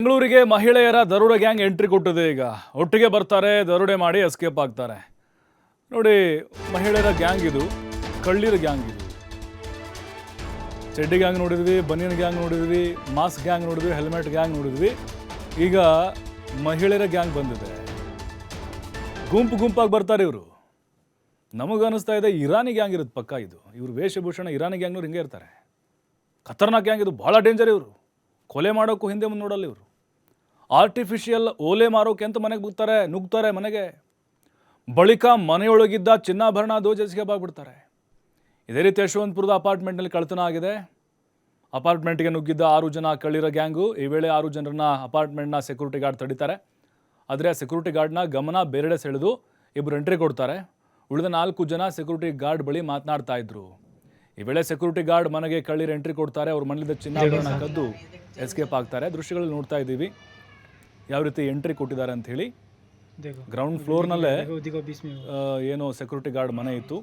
ಬೆಂಗಳೂರಿಗೆ ಮಹಿಳೆಯರ ದರೋಡೆ ಗ್ಯಾಂಗ್ ಎಂಟ್ರಿ ಕೊಟ್ಟಿದೆ. ಈಗ ಒಟ್ಟಿಗೆ ಬರ್ತಾರೆ, ದರೋಡೆ ಮಾಡಿ ಎಸ್ಕೇಪ್ ಆಗ್ತಾರೆ. ನೋಡಿ, ಮಹಿಳೆಯರ ಗ್ಯಾಂಗ್ ಇದು, ಕಳ್ಳೀರ ಗ್ಯಾಂಗ್ ಇದು. ಚಡ್ಡಿ ಗ್ಯಾಂಗ್ ನೋಡಿದ್ವಿ, ಬನಿಯನ್ ಗ್ಯಾಂಗ್ ನೋಡಿದ್ವಿ, ಮಾಸ್ಕ್ ಗ್ಯಾಂಗ್ ನೋಡಿದ್ವಿ, ಹೆಲ್ಮೆಟ್ ಗ್ಯಾಂಗ್ ನೋಡಿದ್ವಿ. ಈಗ ಮಹಿಳೆಯರ ಗ್ಯಾಂಗ್ ಬಂದಿದೆ. ಗುಂಪು ಗುಂಪಾಗಿ ಬರ್ತಾರೆ ಇವರು. ನಮಗನ್ನಿಸ್ತಾ ಇದೆ ಇರಾನಿ ಗ್ಯಾಂಗ್ ಇರುತ್ತೆ ಪಕ್ಕ ಇದು. ಇವ್ರ ವೇಷಭೂಷಣ ಇರಾನಿ ಗ್ಯಾಂಗ್ನವ್ರು ಹಿಂಗೆ ಇರ್ತಾರೆ. ಖತರ್ನಾಕ್ ಗ್ಯಾಂಗ್ ಇದು, ಭಾಳ ಡೇಂಜರ್ ಇವರು. ಕೊಲೆ ಮಾಡೋಕ್ಕೂ ಹಿಂದೆ ಮುಂದೆ ನೋಡಲ್ಲ ಇವರು. ಆರ್ಟಿಫಿಷಿಯಲ್ ಓಲೆ ಮಾರೋಕೆ ಅಂತ ಮನೆಗೆ ನುಗ್ತಾರೆ ಮನೆಗೆ. ಬಳಿಕ ಮನೆಯೊಳಗಿದ್ದ ಚಿನ್ನಾಭರಣ ಎಸ್ಕೇಪ್ ಆಗಿಬಿಡ್ತಾರೆ. ಇದೇ ರೀತಿ ಯಶವಂತಪುರದ ಅಪಾರ್ಟ್ಮೆಂಟ್ನಲ್ಲಿ ಕಳ್ಳತನ ಆಗಿದೆ. ಅಪಾರ್ಟ್ಮೆಂಟ್ಗೆ ನುಗ್ಗಿದ್ದ 6 ಜನ ಕಳ್ಳೀರ ಗ್ಯಾಂಗು ಈ ವೇಳೆ 6 ಜನರನ್ನ ಅಪಾರ್ಟ್ಮೆಂಟ್ನ ಸೆಕ್ಯೂರಿಟಿ ಗಾರ್ಡ್ ತಡೀತಾರೆ. ಆದರೆ ಸೆಕ್ಯೂರಿಟಿ ಗಾರ್ಡ್ನ ಗಮನ ಬೇರೆಡೆ ಸೆಳೆದು ಇಬ್ಬರು ಎಂಟ್ರಿ ಕೊಡ್ತಾರೆ. ಉಳಿದ 4 ಜನ ಸೆಕ್ಯೂರಿಟಿ ಗಾರ್ಡ್ ಬಳಿ ಮಾತನಾಡ್ತಾ ಇದ್ರು. ಈ ವೇಳೆ ಸೆಕ್ಯೂರಿಟಿ ಗಾರ್ಡ್ ಮನೆಗೆ ಕಳ್ಳೀರು ಎಂಟ್ರಿ ಕೊಡ್ತಾರೆ. ಅವ್ರ ಮನೆಯಲ್ಲಿದ್ದ ಚಿನ್ನಾಭರಣ ಕದ್ದು ಎಸ್ಕೇಪ್ ಆಗ್ತಾರೆ. ದೃಶ್ಯಗಳಲ್ಲಿ ನೋಡ್ತಾ ಇದ್ದೀವಿ ಯಾವ ರೀತಿ ಎಂಟ್ರಿ ಕೊಟ್ಟಿದ್ದಾರೆ ಅಂತ ಹೇಳಿ. ಗ್ರೌಂಡ್ ಫ್ಲೋರ್ನಲ್ಲೇ ಏನೋ ಸೆಕ್ಯೂರಿಟಿ ಗಾರ್ಡ್ ಮನೆ ಇತ್ತು.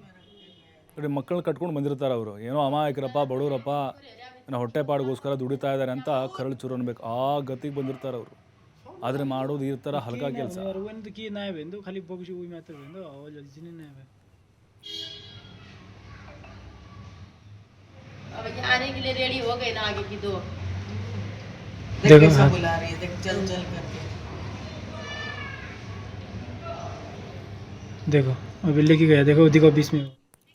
ನೋಡಿ, ಮಕ್ಕಳನ್ನ ಕಟ್ಕೊಂಡು ಬಂದಿರ್ತಾರೆ ಅವರು. ಏನೋ ಅಮಾಯಕರಪ್ಪ, ಬಡವರಪ್ಪ, ಹೊಟ್ಟೆ ಪಾಡಿಗೋಸ್ಕರ ದುಡಿತಾ ಇದ್ದಾರೆ ಅಂತ ಕರಳು ಚೂರು ಅನ್ಬೇಕು, ಆ ಗತಿಗೆ ಬಂದಿರ್ತಾರೆ ಅವರು. ಆದರೆ ಮಾಡೋದು ಈ ಥರ ಹಲ್ಕಾ ಕೆಲಸ. आने के लिए रेडी हो गए ना आगे की दो। देखो कैसा बुला रही है, देख चल चल करके। देखो अभी लेके गया, देखो बीच में